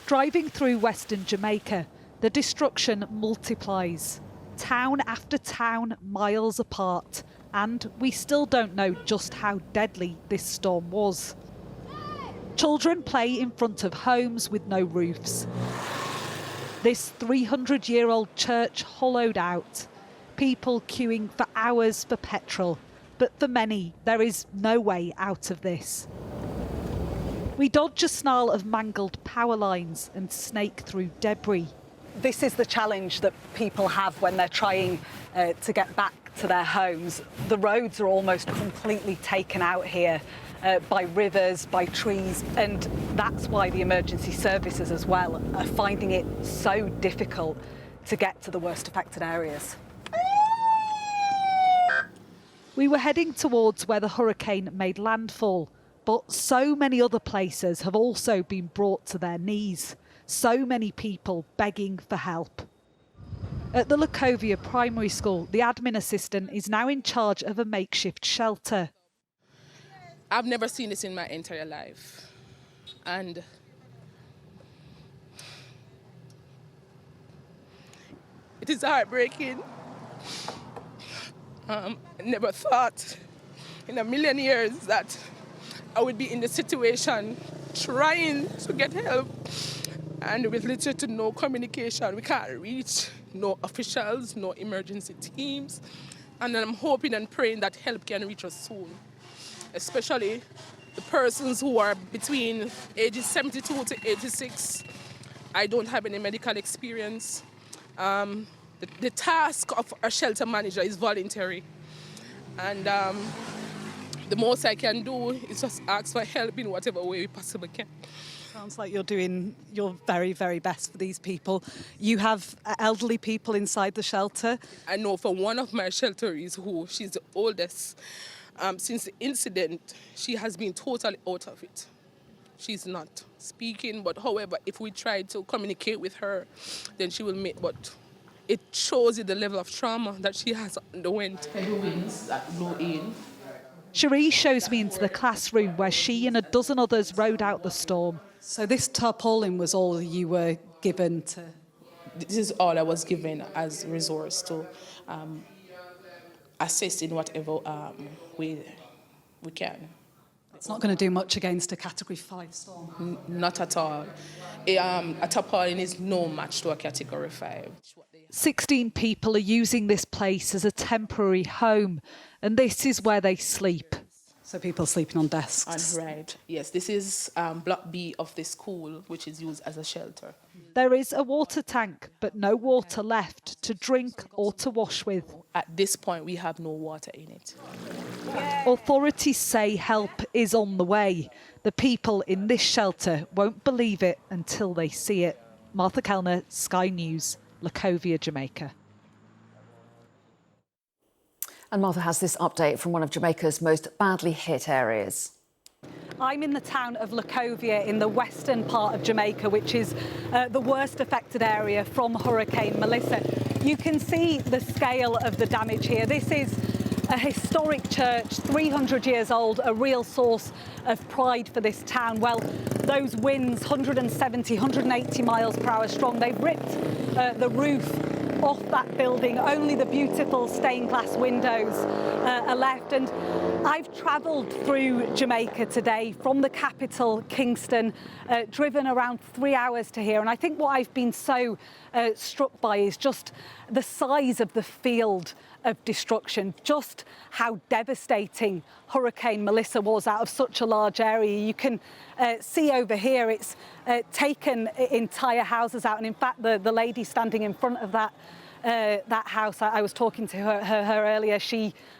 Driving through western Jamaica, the destruction multiplies. Town after town, miles apart, and we still don't know just how deadly this storm was. Children play in front of homes with no roofs. This 300-year-old church hollowed out. People queuing for hours for petrol. But for many, there is no way out of this. We dodge a snarl of mangled power lines and snake through debris. This is the challenge that people have when they're trying to get back to their homes. The roads are almost completely taken out here by rivers, by trees, and that's why the emergency services as well are finding it so difficult to get to the worst affected areas. We were heading towards where the hurricane made landfall, but so many other places have also been brought to their knees. So many people begging for help. At the Lacovia Primary School, the admin assistant is now in charge of a makeshift shelter. I've never seen this in my entire life, and it is heartbreaking. I never thought in a million years that I would be in this situation trying to get help, and with little to no communication. We can't reach no officials, no emergency teams, and I'm hoping and praying that help can reach us soon, especially the persons who are between ages 72 to 86. I don't have any medical experience. The task of a shelter manager is voluntary, and the most I can do is just ask for help in whatever way we possibly can. Sounds like you're doing your very, very best for these people. You have elderly people inside the shelter. I know for one of my shelterees she's the oldest. Since the incident, she has been totally out of it. She's not speaking, but however, if we try to communicate with her, then she will make, but it shows you the level of trauma that she has underwent. Heavy winds that blow in. Cherie shows me into the classroom where she and a dozen others rode out the storm. So this tarpaulin was all you were given to? This is all I was given as resource to assist in whatever way we can. It's not going to do much against a Category 5 storm? Not at all. A tarpaulin is no match to a Category 5. 16 people are using this place as a temporary home, and this is where they sleep. So people sleeping on desks? Right, yes. This is Block B of the school, which is used as a shelter. There is a water tank, but no water left to drink or to wash with. At this point, we have no water in it. Authorities say help is on the way. The people in this shelter won't believe it until they see it. Martha Kelner, Sky News, Lacovia, Jamaica. And Martha has this update from one of Jamaica's most badly hit areas. I'm in the town of Lacovia in the western part of Jamaica, which is the worst affected area from Hurricane Melissa. You can see the scale of the damage here. This is a historic church, 300 years old, a real source of pride for this town. Well, those winds, 170, 180 miles per hour strong, they've ripped the roof off that building. Only the beautiful stained glass windows are left. And I've travelled through Jamaica today from the capital, Kingston, driven around 3 hours to here. And I think what I've been so struck by is just the size of the field of destruction, just how devastating Hurricane Melissa was out of such a large area. You can see over here it's taken entire houses out, and in fact the lady standing in front of that house, I was talking to her earlier,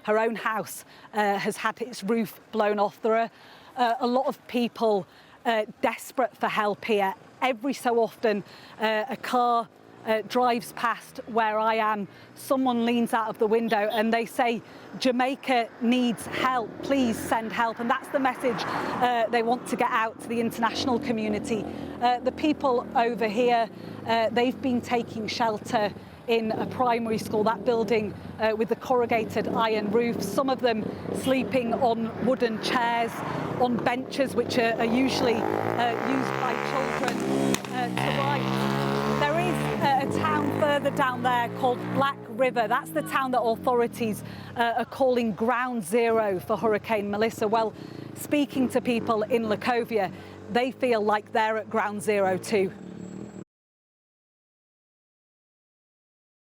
her own house has had its roof blown off. There are a lot of people desperate for help here. Every so often a car drives past where I am, someone leans out of the window and they say, Jamaica needs help, please send help. And that's the message they want to get out to the international community. The people over here, they've been taking shelter in a primary school, that building with the corrugated iron roof, some of them sleeping on wooden chairs, on benches which are usually used by children further down there called Black River. That's the town that authorities are calling ground zero for Hurricane Melissa. Well, speaking to people in Lacovia, they feel like they're at ground zero too.